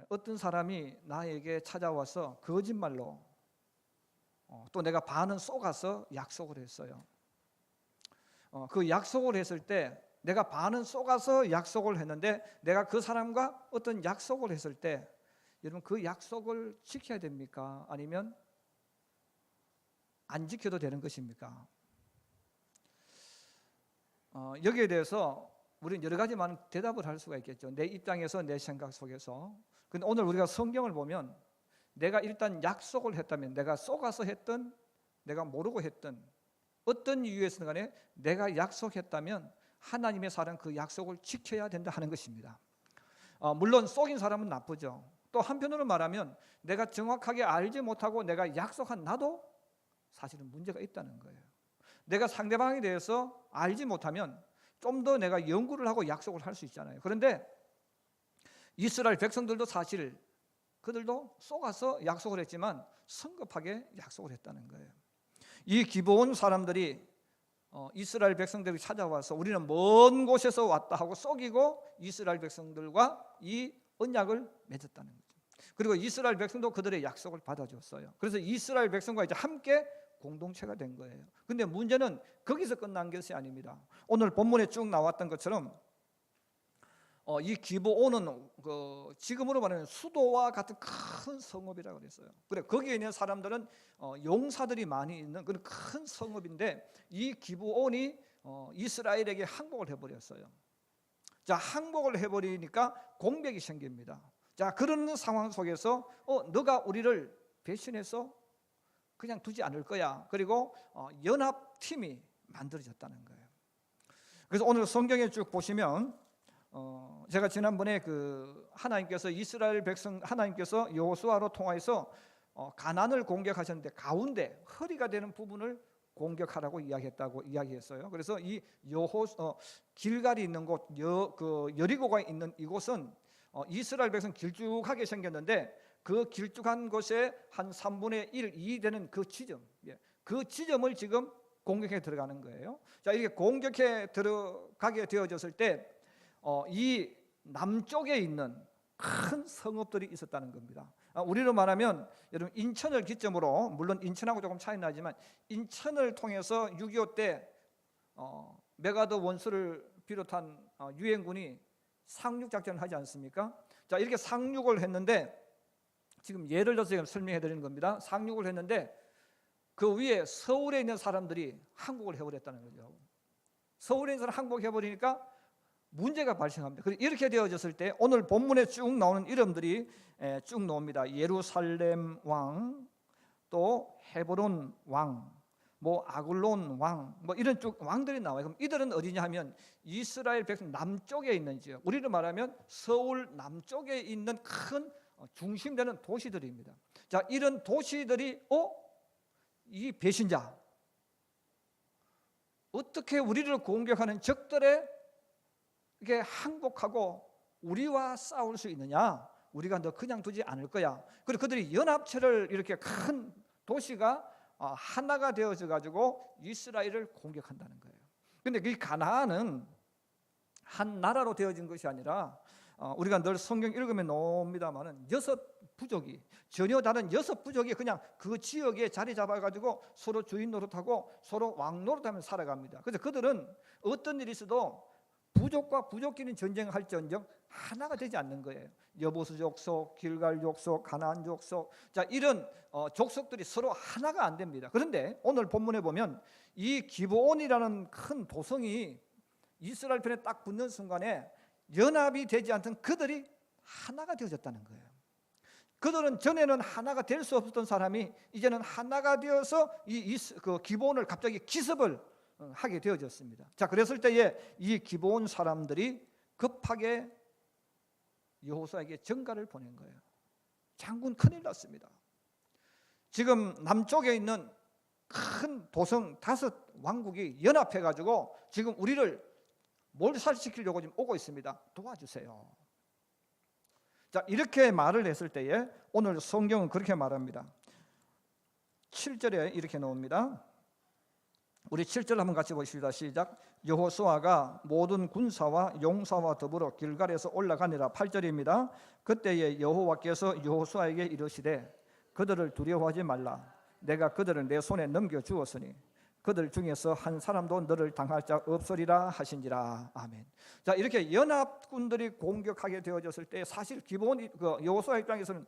어떤 사람이 나에게 찾아와서 거짓말로 또 내가 반은 속아서 약속을 했어요. 그 약속을 했을 때 내가 반은 속아서 약속을 했는데 내가 그 사람과 어떤 약속을 했을 때 여러분 그 약속을 지켜야 됩니까? 아니면 안 지켜도 되는 것입니까? 여기에 대해서 우리는 여러 가지 많은 대답을 할 수가 있겠죠. 내 입장에서 내 생각 속에서. 근데 오늘 우리가 성경을 보면 내가 일단 약속을 했다면 내가 속아서 했든 내가 모르고 했든 어떤 이유에서든 간에 내가 약속했다면 하나님의 사람은 그 약속을 지켜야 된다 하는 것입니다. 물론 속인 사람은 나쁘죠. 또 한편으로 말하면 내가 정확하게 알지 못하고 내가 약속한 나도 사실은 문제가 있다는 거예요. 내가 상대방에 대해서 알지 못하면 좀 더 내가 연구를 하고 약속을 할 수 있잖아요. 그런데 이스라엘 백성들도 사실 그들도 속아서 약속을 했지만 성급하게 약속을 했다는 거예요. 이 기브온 사람들이 이스라엘 백성들이 찾아와서 우리는 먼 곳에서 왔다 하고 속이고 이스라엘 백성들과 이 언약을 맺었다는 거죠. 그리고 이스라엘 백성도 그들의 약속을 받아줬어요. 그래서 이스라엘 백성과 이제 함께 공동체가 된 거예요. 근데 문제는 거기서 끝난 것이 아닙니다. 오늘 본문에 쭉 나왔던 것처럼 이 기브온은 지금으로 말하면 수도와 같은 큰 성읍이라고 그랬어요. 그래 거기에 있는 사람들은 용사들이 많이 있는 그런 큰 성읍인데 이 기브온이 이스라엘에게 항복을 해버렸어요. 자, 항복을 해버리니까 공백이 생깁니다. 자, 그런 상황 속에서 너가 우리를 배신해서 그냥 두지 않을 거야. 그리고 연합팀이 만들어졌다는 거예요. 그래서 오늘 성경에 쭉 보시면 제가 지난번에 하나님께서 이스라엘 백성 하나님께서 여호수아로 통하여서 가나안을 공격하셨는데 가운데 허리가 되는 부분을 공격하라고 이야기했어요. 그래서 이 길갈이 있는 곳 여리고가 있는 이곳은 이스라엘 백성 길쭉하게 생겼는데 그 길쭉한 곳에 한 3분의 1, 2 되는 그 지점, 그 지점을 지금 공격해 들어가는 거예요. 자, 이렇게 공격해 들어가게 되어졌을 때 이 남쪽에 있는 큰 성읍들이 있었다는 겁니다. 우리로 말하면 여러분 인천을 기점으로, 물론 인천하고 조금 차이 나지만 인천을 통해서 6.25 때 메가더 원수를 비롯한 유엔군이 상륙 작전을 하지 않습니까? 자, 이렇게 상륙을 했는데 지금 예를 들어서 지금 설명해 드리는 겁니다. 상륙을 했는데 그 위에 서울에 있는 사람들이 항복을 해버렸다는 거죠. 서울에 있는 사람 항복해 버리니까 문제가 발생합니다. 그리고 이렇게 되어졌을 때 오늘 본문에 쭉 나오는 이름들이 쭉 나옵니다. 예루살렘 왕, 또 헤브론 왕, 아글론 왕, 이런 쭉 왕들이 나와요. 그럼 이들은 어디냐 하면 이스라엘 백성 남쪽에 있는 지역, 우리로 말하면 서울 남쪽에 있는 큰 중심되는 도시들입니다. 자, 이런 도시들이 이 배신자 어떻게 우리를 공격하는 적들의 이게 항복하고 우리와 싸울 수 있느냐? 우리가 너 그냥 두지 않을 거야. 그리고 그들이 연합체를 이렇게 큰 도시가 하나가 되어져 가지고 이스라엘을 공격한다는 거예요. 그런데 이 가나안은 한 나라로 되어진 것이 아니라 우리가 늘 성경 읽으면 나옵니다만은 6부족이 전혀 다른 6부족이 그냥 그 지역에 자리 잡아가지고 서로 주인 노릇하고 서로 왕 노릇하면서 살아갑니다. 그래서 그들은 어떤 일이 있어도 부족과 부족끼리 전쟁할지언정 하나가 되지 않는 거예요. 여보스 족속, 길갈 족속, 가나안 족속, 자 이런 족속들이 서로 하나가 안 됩니다. 그런데 오늘 본문에 보면 이 기브온이라는 큰 도성이 이스라엘 편에 딱 붙는 순간에 연합이 되지 않던 그들이 하나가 되어졌다는 거예요. 그들은 전에는 하나가 될 수 없었던 사람이 이제는 하나가 되어서 그 기브온을 갑자기 기습을 하게 되어졌습니다. 자, 그랬을 때에 이 기브온 사람들이 급하게 여호수아에게 전가를 보낸 거예요. 장군 큰일 났습니다. 지금 남쪽에 있는 큰 도성 5 왕국이 연합해 가지고 지금 우리를 몰살시키려고 지금 오고 있습니다. 도와주세요. 자, 이렇게 말을 했을 때에 오늘 성경은 그렇게 말합니다. 7절에 이렇게 나옵니다. 우리 7절 한번 같이 보십시다. 시작. 여호수아가 모든 군사와 용사와 더불어 길갈에서 올라가니라. 8절입니다. 그때에 여호와께서 여호수아에게 이르시되 그들을 두려워하지 말라. 내가 그들을 내 손에 넘겨 주었으니 그들 중에서 한 사람도 너를 당할 자 없으리라 하신지라. 아멘. 자, 이렇게 연합군들이 공격하게 되어졌을 때 사실 기본 여호수아 입장에서는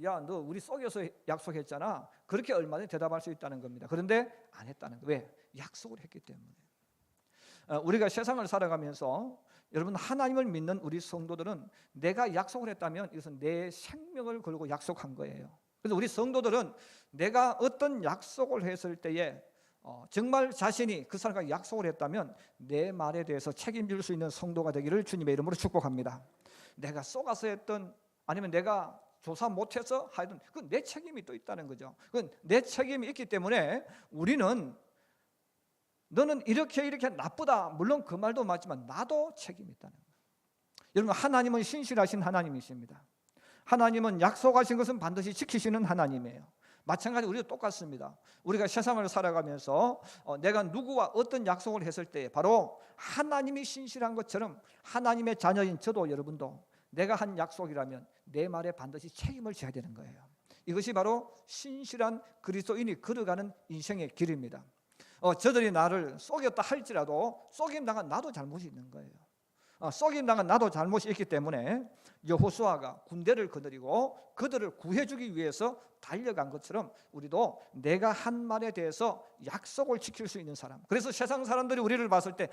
야, 너 우리 속여서 약속했잖아. 그렇게 얼마든지 대답할 수 있다는 겁니다. 그런데 안 했다는 거예요. 왜? 약속을 했기 때문에. 우리가 세상을 살아가면서 여러분, 하나님을 믿는 우리 성도들은 내가 약속을 했다면 이것은 내 생명을 걸고 약속한 거예요. 그래서 우리 성도들은 내가 어떤 약속을 했을 때에 정말 자신이 그 사람과 약속을 했다면 내 말에 대해서 책임질 수 있는 성도가 되기를 주님의 이름으로 축복합니다. 내가 속아서 했던, 아니면 내가 조사 못해서 하여튼 그건 내 책임이 또 있다는 거죠. 그건 내 책임이 있기 때문에 우리는 너는 이렇게 나쁘다, 물론 그 말도 맞지만 나도 책임이 있다는 거예요. 여러분, 하나님은 신실하신 하나님이십니다. 하나님은 약속하신 것은 반드시 지키시는 하나님이에요. 마찬가지로 우리도 똑같습니다. 우리가 세상을 살아가면서 내가 누구와 어떤 약속을 했을 때 바로 하나님이 신실한 것처럼 하나님의 자녀인 저도 여러분도 내가 한 약속이라면 내 말에 반드시 책임을 져야 되는 거예요. 이것이 바로 신실한 그리스도인이 걸어가는 인생의 길입니다. 저들이 나를 속였다 할지라도 속임당한 나도 잘못이 있는 거예요. 속임당한 나도 잘못이 있기 때문에 여호수아가 군대를 거느리고 그들을 구해주기 위해서 달려간 것처럼 우리도 내가 한 말에 대해서 약속을 지킬 수 있는 사람. 그래서 세상 사람들이 우리를 봤을 때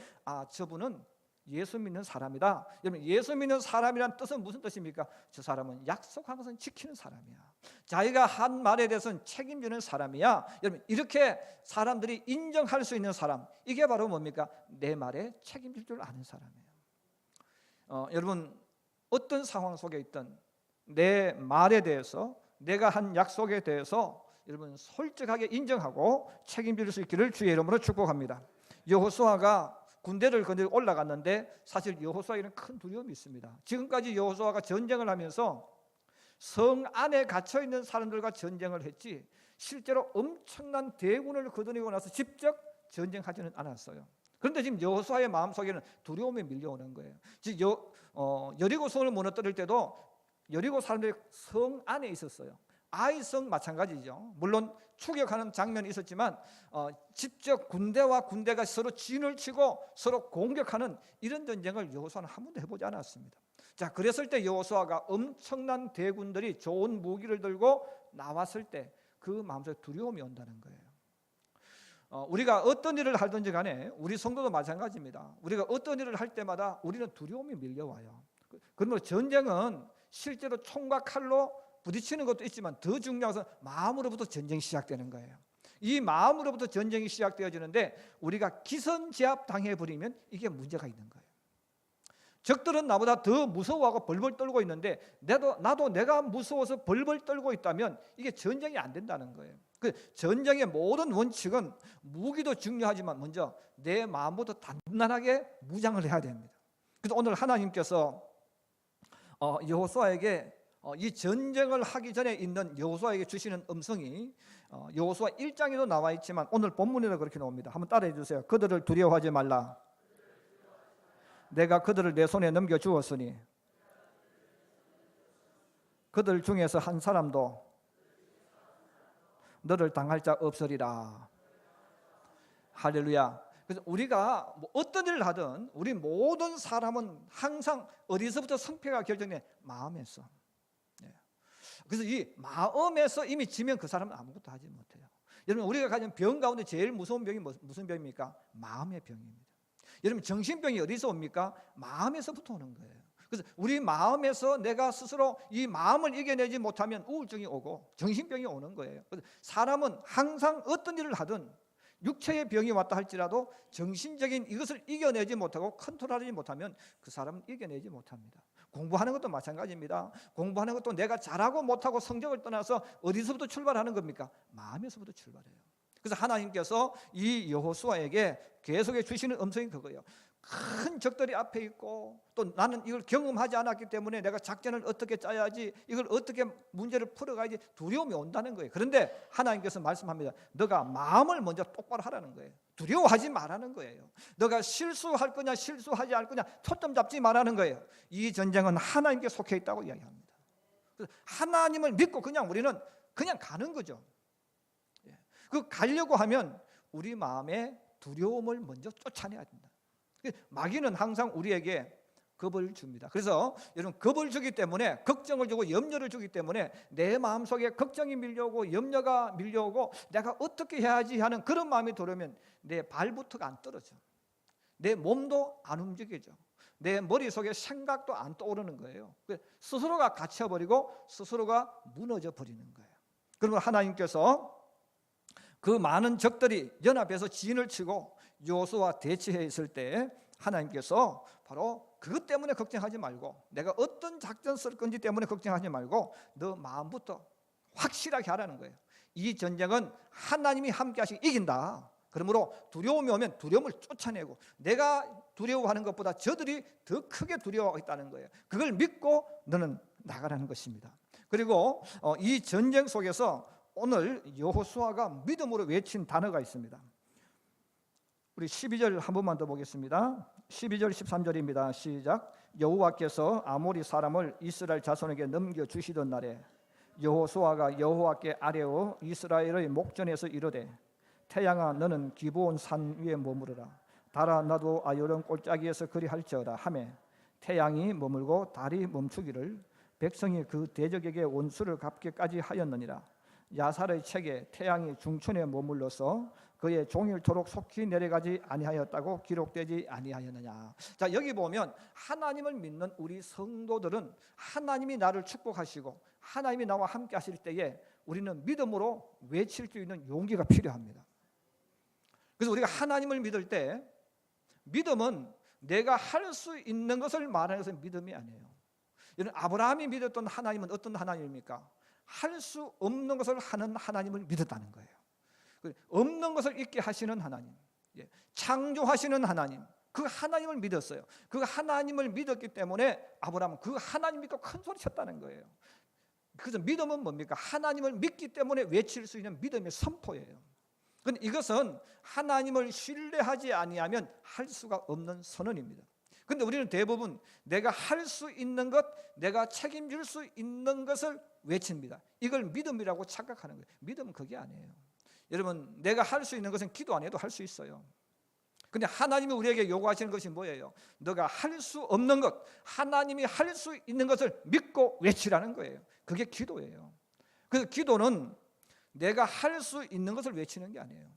저분은 예수 믿는 사람이다. 여러분, 예수 믿는 사람이란 뜻은 무슨 뜻입니까? 저 사람은 약속한 것은 지키는 사람이야. 자기가 한 말에 대해서는 책임지는 사람이야. 여러분, 이렇게 사람들이 인정할 수 있는 사람, 이게 바로 뭡니까? 내 말에 책임질 줄 아는 사람이에요. 여러분, 어떤 상황 속에 있든 내 말에 대해서, 내가 한 약속에 대해서 여러분 솔직하게 인정하고 책임질 수 있기를 주의 이름으로 축복합니다. 여호수아가 군대를 거느리고 올라갔는데 사실 여호수아에게는 큰 두려움이 있습니다. 지금까지 여호수아가 전쟁을 하면서 성 안에 갇혀 있는 사람들과 전쟁을 했지 실제로 엄청난 대군을 거느리고 나서 직접 전쟁하지는 않았어요. 그런데 지금 여호수아의 마음속에는 두려움이 밀려오는 거예요. 여리고 성을 무너뜨릴 때도 여리고 사람들이 성 안에 있었어요. 아이성 마찬가지죠. 물론 추격하는 장면이 있었지만 직접 군대와 군대가 서로 진을 치고 서로 공격하는 이런 전쟁을 여호수아는 한 번도 해보지 않았습니다. 자, 그랬을 때 여호수아가 엄청난 대군들이 좋은 무기를 들고 나왔을 때 그 마음속에 두려움이 온다는 거예요. 우리가 어떤 일을 하든지 간에 우리 성도도 마찬가지입니다. 우리가 어떤 일을 할 때마다 우리는 두려움이 밀려와요. 그러므로 전쟁은 실제로 총과 칼로 부딪히는 것도 있지만 더 중요한 것은 마음으로부터 전쟁이 시작되는 거예요. 이 마음으로부터 전쟁이 시작되어지는데 우리가 기선제압 당해버리면 이게 문제가 있는 거예요. 적들은 나보다 더 무서워하고 벌벌 떨고 있는데 나도 내가 무서워서 벌벌 떨고 있다면 이게 전쟁이 안 된다는 거예요. 그 전쟁의 모든 원칙은 무기도 중요하지만 먼저 내 마음부터 단단하게 무장을 해야 됩니다. 그래서 오늘 하나님께서 여호수아에게 이 전쟁을 하기 전에 있는 여호수아에게 주시는 음성이 여호수아 1장에도 나와 있지만 오늘 본문에도 그렇게 나옵니다. 한번 따라해 주세요. 그들을 두려워하지 말라. 내가 그들을 내 손에 넘겨 주었으니 그들 중에서 한 사람도 너를 당할 자 없으리라. 할렐루야. 그래서 우리가 어떤 일을 하든 우리 모든 사람은 항상 어디서부터 성패가 결정돼? 마음에서. 그래서 이 마음에서 이미 지면 그 사람은 아무것도 하지 못해요. 여러분, 우리가 가진 병 가운데 제일 무서운 병이 무슨 병입니까? 마음의 병입니다. 여러분, 정신병이 어디서 옵니까? 마음에서부터 오는 거예요. 그래서 우리 마음에서 내가 스스로 이 마음을 이겨내지 못하면 우울증이 오고 정신병이 오는 거예요. 그래서 사람은 항상 어떤 일을 하든 육체의 병이 왔다 할지라도 정신적인 이것을 이겨내지 못하고 컨트롤하지 못하면 그 사람은 이겨내지 못합니다. 공부하는 것도 마찬가지입니다. 공부하는 것도 내가 잘하고 못하고 성적을 떠나서 어디서부터 출발하는 겁니까? 마음에서부터 출발해요. 그래서 하나님께서 이 여호수아에게 계속해 주시는 음성이 그거예요. 큰 적들이 앞에 있고 또 나는 이걸 경험하지 않았기 때문에 내가 작전을 어떻게 짜야지, 이걸 어떻게 문제를 풀어가야지 두려움이 온다는 거예요. 그런데 하나님께서 말씀합니다. 너가 마음을 먼저 똑바로 하라는 거예요. 두려워하지 말라는 거예요. 너가 실수할 거냐 실수하지 않을 거냐 초점 잡지 말라는 거예요. 이 전쟁은 하나님께 속해 있다고 이야기합니다. 그래서 하나님을 믿고 그냥 우리는 그냥 가는 거죠. 그 가려고 하면 우리 마음에 두려움을 먼저 쫓아내야 된다. 마귀는 항상 우리에게 겁을 줍니다. 그래서 여러분, 겁을 주기 때문에, 걱정을 주고 염려를 주기 때문에 내 마음속에 걱정이 밀려오고 염려가 밀려오고 내가 어떻게 해야지 하는 그런 마음이 들어오면 내 발부터가 안 떨어져. 내 몸도 안 움직여져. 내 머릿속에 생각도 안 떠오르는 거예요. 스스로가 갇혀버리고 스스로가 무너져 버리는 거예요. 그러면 하나님께서 그 많은 적들이 연합해서 진을 치고 여호수아와 대치해 있을 때 하나님께서 바로 그것 때문에 걱정하지 말고, 내가 어떤 작전 쓸 건지 때문에 걱정하지 말고 너 마음부터 확실하게 하라는 거예요. 이 전쟁은 하나님이 함께 하시고 이긴다. 그러므로 두려움이 오면 두려움을 쫓아내고, 내가 두려워하는 것보다 저들이 더 크게 두려워하고 있다는 거예요. 그걸 믿고 너는 나가라는 것입니다. 그리고 이 전쟁 속에서 오늘 여호수아가 믿음으로 외친 단어가 있습니다. 우리 12절 한 번만 더 보겠습니다. 12절 13절입니다. 시작. 여호와께서 아모리 사람을 이스라엘 자손에게 넘겨주시던 날에 여호수아가 여호와께 아뢰어 이스라엘의 목전에서 이르되 태양아 너는 기브온 산 위에 머무르라. 달아 나도 아요런 골짜기에서 그리할지어다 하매 태양이 머물고 달이 멈추기를 백성이 그 대적에게 원수를 갚기까지 하였느니라. 야살의 책에 태양이 중천에 머물러서 그의 종일토록 속히 내려가지 아니하였다고 기록되지 아니하였느냐. 자, 여기 보면 하나님을 믿는 우리 성도들은 하나님이 나를 축복하시고 하나님이 나와 함께 하실 때에 우리는 믿음으로 외칠 수 있는 용기가 필요합니다. 그래서 우리가 하나님을 믿을 때, 믿음은 내가 할 수 있는 것을 말하는 것은 믿음이 아니에요. 여러분, 아브라함이 믿었던 하나님은 어떤 하나님입니까? 할 수 없는 것을 하는 하나님을 믿었다는 거예요. 없는 것을 있게 하시는 하나님, 창조하시는 하나님, 그 하나님을 믿었어요. 그 하나님을 믿었기 때문에 아브라함은 그 하나님 믿고 큰 소리 쳤다는 거예요. 그래서 믿음은 뭡니까? 하나님을 믿기 때문에 외칠 수 있는 믿음의 선포예요. 그런데 이것은 하나님을 신뢰하지 아니하면 할 수가 없는 선언입니다. 그런데 우리는 대부분 내가 할 수 있는 것, 내가 책임질 수 있는 것을 외칩니다. 이걸 믿음이라고 착각하는 거예요. 믿음은 그게 아니에요. 여러분, 내가 할 수 있는 것은 기도 안 해도 할 수 있어요. 근데 하나님이 우리에게 요구하시는 것이 뭐예요? 너가 할 수 없는 것, 하나님이 할 수 있는 것을 믿고 외치라는 거예요. 그게 기도예요. 그래서 기도는 내가 할 수 있는 것을 외치는 게 아니에요.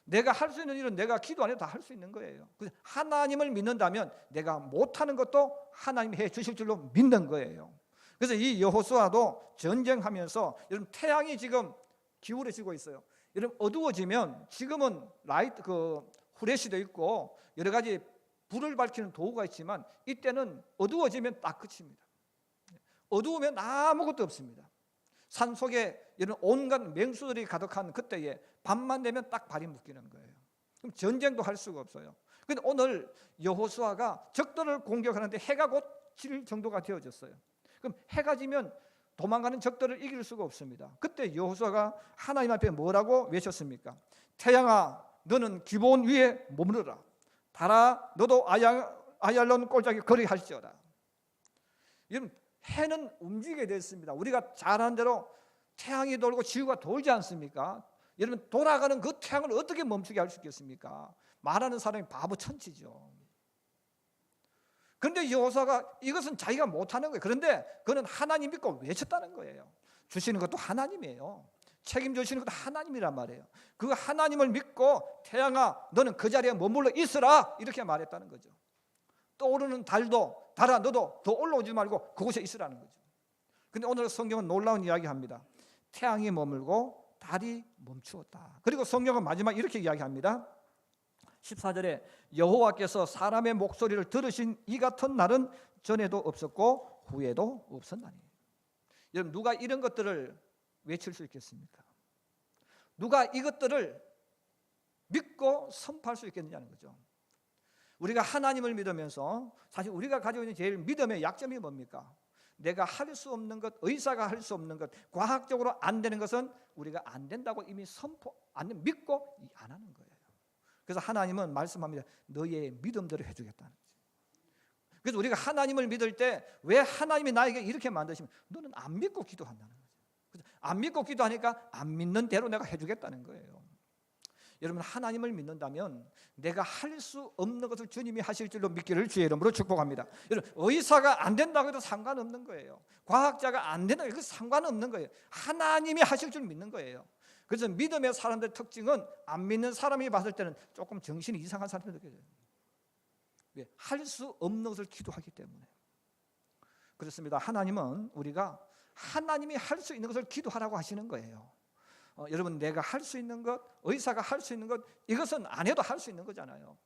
내가 할 수 있는 일은 내가 기도 안 해도 다 할 수 있는 거예요. 그래서 하나님을 믿는다면 내가 못하는 것도 하나님이 해 주실 줄로 믿는 거예요. 그래서 이 여호수아도 전쟁하면서, 여러분, 태양이 지금 기울어지고 있어요. 여러분, 어두워지면, 지금은 라이트 후레쉬도 있고 여러 가지 불을 밝히는 도구가 있지만 이때는 어두워지면 딱 끝입니다. 어두우면 아무것도 없습니다. 산 속에 이런 온갖 맹수들이 가득한 그때에 밤만 되면 딱 발이 묶이는 거예요. 그럼 전쟁도 할 수가 없어요. 그런데 오늘 여호수아가 적들을 공격하는데 해가 곧 질 정도가 되어졌어요. 그럼 해가 지면 도망가는 적들을 이길 수가 없습니다. 그때 여호수아가 하나님 앞에 뭐라고 외쳤습니까? 태양아 너는 기브온 위에 머무르라. 달아 너도 아얄론 골짜기 거리할지어다. 여러분, 해는 움직이게 됐습니다. 우리가 잘 아는 대로 태양이 돌고 지구가 돌지 않습니까? 여러분, 돌아가는 그 태양을 어떻게 멈추게 할 수 있겠습니까? 말하는 사람이 바보 천치죠. 그런데 여호수아가 이것은 자기가 못하는 거예요. 그런데 그는 하나님 믿고 외쳤다는 거예요. 주시는 것도 하나님이에요. 책임지시는 것도 하나님이란 말이에요. 그 하나님을 믿고 태양아 너는 그 자리에 머물러 있으라, 이렇게 말했다는 거죠. 떠오르는 달도 달아 너도 더 올라오지 말고 그곳에 있으라는 거죠. 그런데 오늘 성경은 놀라운 이야기합니다. 태양이 머물고 달이 멈추었다. 그리고 성경은 마지막 이렇게 이야기합니다. 14절에 여호와께서 사람의 목소리를 들으신 이 같은 날은 전에도 없었고 후에도 없었나니. 여러분, 누가 이런 것들을 외칠 수 있겠습니까? 누가 이것들을 믿고 선포할 수 있겠느냐는 거죠. 우리가 하나님을 믿으면서 사실 우리가 가지고 있는 제일 믿음의 약점이 뭡니까? 내가 할 수 없는 것, 의사가 할 수 없는 것, 과학적으로 안 되는 것은 우리가 안 된다고 이미 믿고 안 하는 거예요. 그래서 하나님은 말씀합니다. 너의 믿음대로 해주겠다는 거죠. 그래서 우리가 하나님을 믿을 때 왜 하나님이 나에게 이렇게 만드시면 너는 안 믿고 기도한다는 거죠. 그래서 안 믿고 기도하니까 안 믿는 대로 내가 해주겠다는 거예요. 여러분, 하나님을 믿는다면 내가 할 수 없는 것을 주님이 하실 줄로 믿기를 주의 이름으로 축복합니다. 여러분, 의사가 안 된다고 해도 상관없는 거예요. 과학자가 안 된다고 해도 상관없는 거예요. 하나님이 하실 줄 믿는 거예요. 그래서 믿음의 사람들의 특징은 안 믿는 사람이 봤을 때는 조금 정신이 이상한 사람이 느껴져요. 왜? 할 수 없는 것을 기도하기 때문에. 그렇습니다. 하나님은 우리가 하나님이 할 수 있는 것을 기도하라고 하시는 거예요. 여러분, 내가 할 수 있는 것, 의사가 할 수 있는 것, 이것은 안 해도 할 수 있는 거잖아요.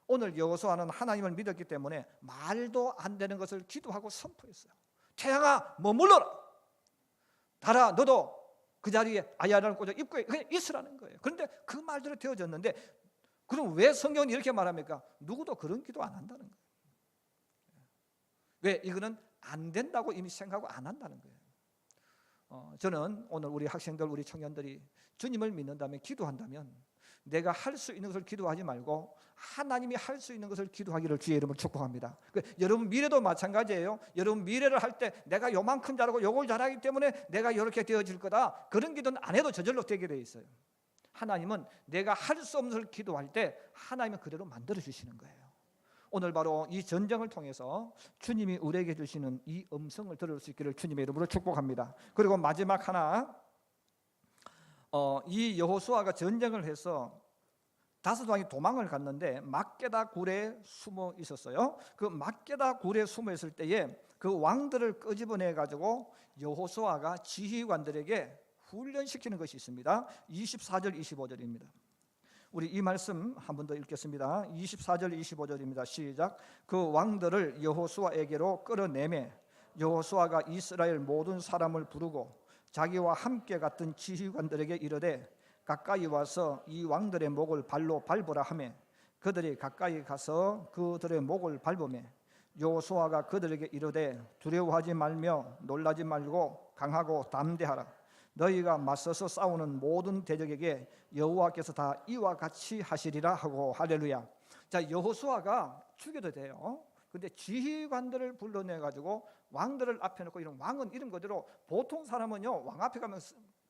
오늘 여호수아는 하나님을 믿었기 때문에 말도 안 되는 것을 기도하고 선포했어요. 태양아 머물러라, 달아 너도 그 자리에 아야를 꽂아 입구에 그냥 있으라는 거예요. 그런데 그 말대로 되어졌는데, 그럼 왜 성경은 이렇게 말합니까? 누구도 그런 기도 안 한다는 거예요. 왜? 이거는 안 된다고 이미 생각하고 안 한다는 거예요. 저는 오늘 우리 학생들, 우리 청년들이 주님을 믿는다면, 기도한다면 내가 할 수 있는 것을 기도하지 말고 하나님이 할 수 있는 것을 기도하기를 주의 이름으로 축복합니다. 여러분 미래도 마찬가지예요. 여러분 미래를 할 때 내가 요만큼 잘하고 요걸 잘하기 때문에 내가 이렇게 되어질 거다, 그런 기도는 안 해도 저절로 되게 돼 있어요. 하나님은 내가 할 수 없는 것을 기도할 때 하나님은 그대로 만들어 주시는 거예요. 오늘 바로 이 전쟁을 통해서 주님이 우리에게 주시는 이 음성을 들을 수 있기를 주님의 이름으로 축복합니다. 그리고 마지막 하나, 이 여호수아가 전쟁을 해서 다섯 왕이 도망을 갔는데 막게다 굴에 숨어 있었어요. 그 막게다 굴에 숨어 있을 때에 그 왕들을 끄집어내 가지고 여호수아가 지휘관들에게 훈련시키는 것이 있습니다. 24절 25절입니다. 우리 이 말씀 한 번 더 읽겠습니다. 24절 25절입니다. 시작. 그 왕들을 여호수아에게로 끌어내매 여호수아가 이스라엘 모든 사람을 부르고 자기와 함께 갔던 지휘관들에게 이르되 가까이 와서 이 왕들의 목을 발로 밟으라 하매 그들이 가까이 가서 그들의 목을 밟으매 여호수아가 그들에게 이르되 두려워하지 말며 놀라지 말고 강하고 담대하라. 너희가 맞서서 싸우는 모든 대적에게 여호와께서 다 이와 같이 하시리라 하고. 할렐루야. 자, 여호수아가 죽여도 돼요. 근데 지휘관들을 불러내 가지고 왕들을 앞에 놓고, 이런 왕은 이름 그대로 보통 사람은요 왕 앞에 가면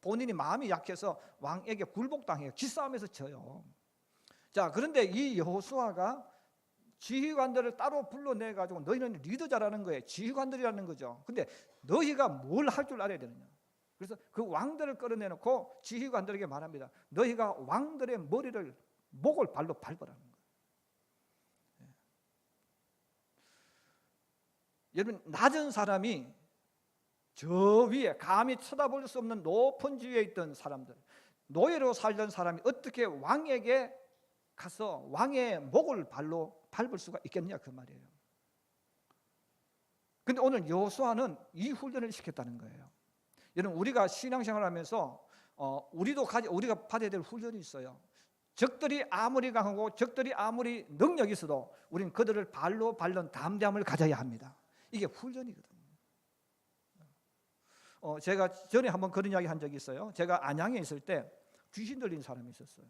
본인이 마음이 약해서 왕에게 굴복당해요. 기싸움에서 져요. 자, 그런데 이 여호수아가 지휘관들을 따로 불러내 가지고 너희는 리더자라는 거예요. 지휘관들이라는 거죠. 근데 너희가 뭘 할 줄 알아야 되느냐. 그래서 그 왕들을 끌어내놓고 지휘관들에게 말합니다. 너희가 왕들의 목을 발로 밟으라는 거예요. 여러분, 낮은 사람이 저 위에 감히 쳐다볼 수 없는 높은 지위에 있던 사람들, 노예로 살던 사람이 어떻게 왕에게 가서 왕의 목을 발로 밟을 수가 있겠냐, 그 말이에요. 근데 오늘 여호수아는 이 훈련을 시켰다는 거예요. 여러분, 우리가 신앙생활을 하면서 우리가 받아야 될 훈련이 있어요. 적들이 아무리 강하고 적들이 아무리 능력이 있어도 우리는 그들을 발로 밟는 담대함을 가져야 합니다. 이게 훈련이거든요. 제가 전에 한번 그런 이야기 한 적이 있어요. 제가 안양에 있을 때 귀신 들린 사람이 있었어요.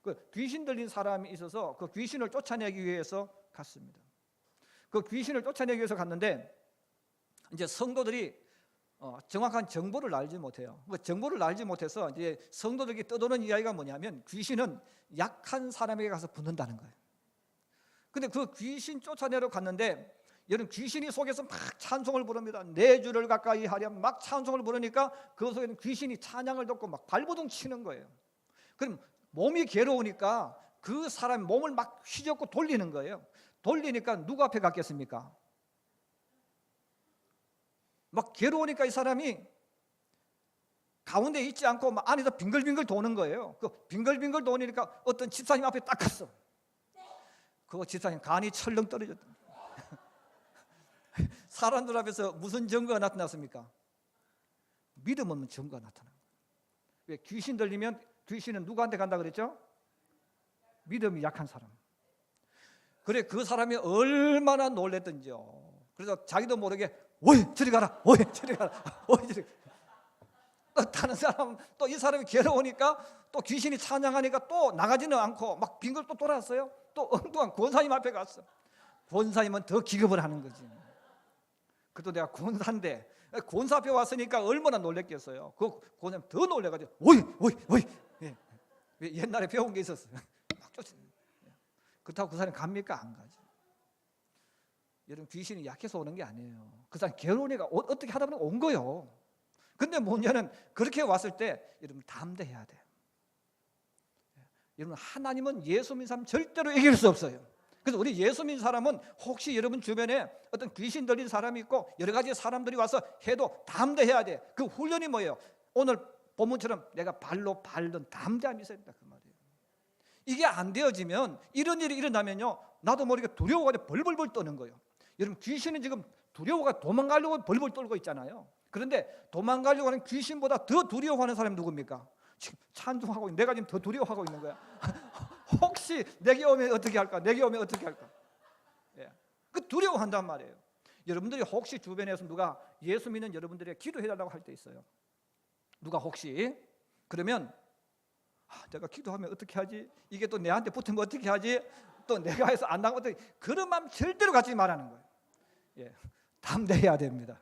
그 귀신 들린 사람이 있어서 그 귀신을 쫓아내기 위해서 갔습니다. 그 귀신을 쫓아내기 위해서 갔는데 이제 성도들이 정확한 정보를 알지 못해요. 그 정보를 알지 못해서 이제 성도들이 떠도는 이야기가 뭐냐면 귀신은 약한 사람에게 가서 붙는다는 거예요. 근데 그 귀신 쫓아내러 갔는데 여러분, 귀신이 속에서 막 찬송을 부릅니다. 내 주를 가까이 하랴 막 찬송을 부르니까 그 속에는 귀신이 찬양을 듣고 막 발버둥 치는 거예요. 그럼 몸이 괴로우니까 그 사람 몸을 막 휘젓고 돌리는 거예요. 돌리니까 누구 앞에 갔겠습니까? 막 괴로우니까 이 사람이 가운데 있지 않고 막 안에서 빙글빙글 도는 거예요. 그 빙글빙글 도니까 어떤 집사님 앞에 딱 갔어. 그 집사님 간이 철렁 떨어졌다. 사람들 앞에서 무슨 증거가 나타났습니까? 믿음 없는 증거가 나타난 거예요. 왜? 귀신 들리면 귀신은 누구한테 간다 그랬죠? 믿음이 약한 사람. 그래 그 사람이 얼마나 놀랬던지요. 그래서 자기도 모르게 오이 저리 가라, 오이 저리 가라, 오이 저리 가라. 또 다른 사람 또 이 사람이 괴로우니까 또 귀신이 찬양하니까 또 나가지는 않고 막 빙글 또 돌아왔어요. 또 엉뚱한 권사님 앞에 갔어. 권사님은 더 기겁을 하는 거지. 그래도 내가 권사인데 권사 앞에 왔으니까 얼마나 놀랬겠어요. 그 권사님 더 놀래가지고 오이 오이 오이. 예. 옛날에 배운 게 있었어요. 막 쫓아내요. 그렇다고 그 사람이 갑니까? 안 가죠. 여러분 귀신이 약해서 오는 게 아니에요. 그 사람 괴로우니까 어떻게 하다 보면 온 거예요. 근데 문제는 그렇게 왔을 때 여러분 담대해야 돼요. 여러분 하나님은 예수 믿는 사람 절대로 이길 수 없어요. 그래서 우리 예수 믿는 사람은 혹시 여러분 주변에 어떤 귀신 들린 사람이 있고 여러 가지 사람들이 와서 해도 담대해야 돼. 그 훈련이 뭐예요? 오늘 본문처럼 내가 발로 밟는 담대함이 있어야 된다 그 말이에요. 이게 안 되어지면 이런 일이 일어나면요 나도 모르게 두려워가지고 벌벌벌 떠는 거예요. 여러분 귀신은 지금 두려워가 도망가려고 벌벌 떨고 있잖아요. 그런데 도망가려고 하는 귀신보다 더 두려워하는 사람이 누굽니까? 지금 찬송하고 내가 지금 더 두려워하고 있는 거야. 혹시 내게 오면 어떻게 할까? 내게 오면 어떻게 할까? 예. 그 두려워한단 말이에요. 여러분들이 혹시 주변에서 누가 예수 믿는 여러분들에게 기도해달라고 할 때 있어요. 누가 혹시 그러면 내가 기도하면 어떻게 하지? 이게 또 내한테 붙으면 어떻게 하지? 또 내가 해서 안 나가면 어떻게? 그런 마음 절대로 갖지 말라는 거예요. 예. 담대해야 됩니다.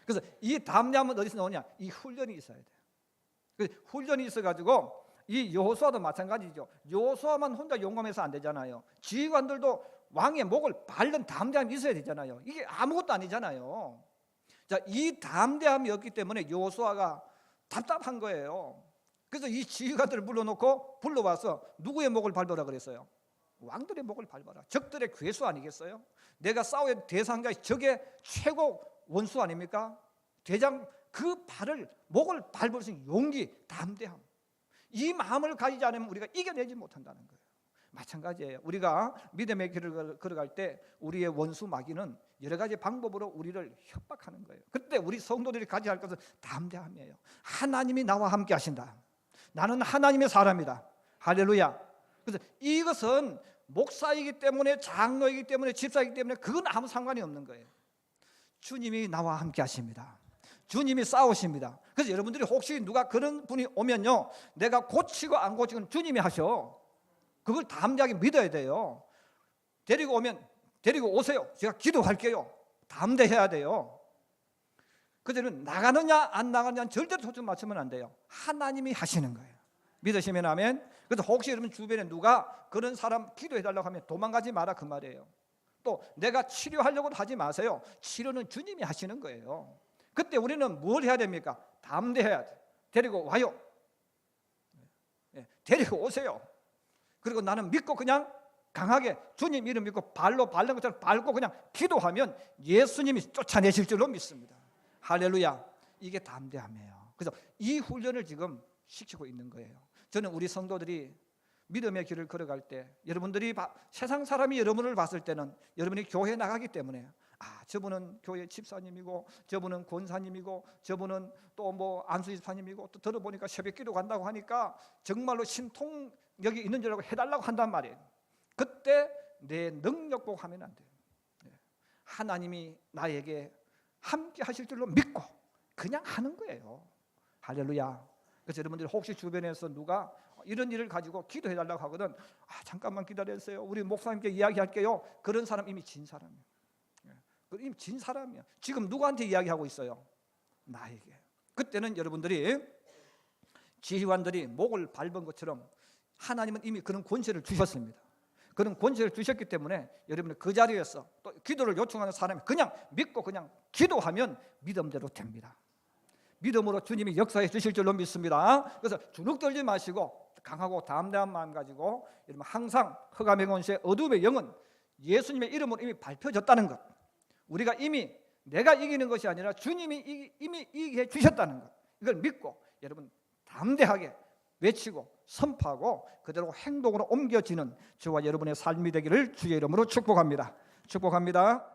그래서 이 담대함은 어디서 나오냐? 이 훈련이 있어야 돼요. 훈련이 있어가지고 이 여호수아도 마찬가지죠. 여호수아만 혼자 용감해서 안 되잖아요. 지휘관들도 왕의 목을 밟는 담대함이 있어야 되잖아요. 이게 아무것도 아니잖아요. 자, 이 담대함이 없기 때문에 여호수아가 답답한 거예요. 그래서 이 지휘관들을 불러와서 누구의 목을 밟으라 그랬어요? 왕들의 목을 밟아라. 적들의 괴수 아니겠어요? 내가 싸워야 대상자 적의 최고 원수 아닙니까? 대장 그 목을 밟을 수 있는 용기, 담대함. 이 마음을 가지지 않으면 우리가 이겨내지 못한다는 거예요. 마찬가지예요. 우리가 믿음의 길을 걸어갈 때 우리의 원수 마귀는 여러 가지 방법으로 우리를 협박하는 거예요. 그때 우리 성도들이 가져야 할 것은 담대함이에요. 하나님이 나와 함께 하신다. 나는 하나님의 사람이다. 할렐루야. 그래서 이것은 목사이기 때문에 장로이기 때문에 집사이기 때문에 그건 아무 상관이 없는 거예요. 주님이 나와 함께 하십니다. 주님이 싸우십니다. 그래서 여러분들이 혹시 누가 그런 분이 오면요 내가 고치고 안 고치고는 주님이 하셔. 그걸 담대하게 믿어야 돼요. 데리고 오세요. 제가 기도할게요. 담대해야 돼요. 그들은 나가느냐 안 나가느냐는 절대로 초점 맞추면 안 돼요. 하나님이 하시는 거예요. 믿으시면 아멘. 그래서 혹시 여러분 주변에 누가 그런 사람 기도해달라고 하면 도망가지 마라 그 말이에요. 또 내가 치료하려고도 하지 마세요. 치료는 주님이 하시는 거예요. 그때 우리는 뭘 해야 됩니까? 담대해야 돼. 데리고 와요. 데리고 오세요. 그리고 나는 믿고 그냥 강하게 주님 이름 믿고 발로 밟는 것처럼 밟고 그냥 기도하면 예수님이 쫓아내실 줄로 믿습니다. 할렐루야. 이게 담대함이에요. 그래서 이 훈련을 지금 시키고 있는 거예요. 저는 우리 성도들이 믿음의 길을 걸어갈 때 여러분들이 세상 사람이 여러분을 봤을 때는 여러분이 교회에 나가기 때문에 저분은 교회 집사님이고 저분은 권사님이고 저분은 또 뭐 안수집사님이고 또 들어보니까 새벽기도 간다고 하니까 정말로 신통력이 있는 줄 알고 해달라고 한단 말이에요. 그때 내 능력 보고 하면 안 돼요. 하나님이 나에게 함께 하실 줄로 믿고 그냥 하는 거예요. 할렐루야. 그래서 여러분들 혹시 주변에서 누가 이런 일을 가지고 기도해달라고 하거든 잠깐만 기다려주세요. 우리 목사님께 이야기할게요. 그런 사람 이미 진 사람이에요. 이미 진 사람이야. 지금 누구한테 이야기하고 있어요? 나에게. 그때는 여러분들이 지휘관들이 목을 밟은 것처럼 하나님은 이미 그런 권세를 주셨습니다. 그런 권세를 주셨기 때문에 여러분은 그 자리에서 또 기도를 요청하는 사람이 그냥 믿고 그냥 기도하면 믿음대로 됩니다. 믿음으로 주님이 역사해 주실 줄로 믿습니다. 그래서 주눅 들지 마시고 강하고 담대한 마음 가지고 여러분 항상 흑암의 권세 어둠의 영은 예수님의 이름으로 이미 밝혀졌다는 것. 우리가 이미 내가 이기는 것이 아니라 주님이 이미 이기게 주셨다는 것. 이걸 믿고 여러분 담대하게 외치고 선포하고 그대로 행동으로 옮겨지는 저와 여러분의 삶이 되기를 주의 이름으로 축복합니다. 축복합니다.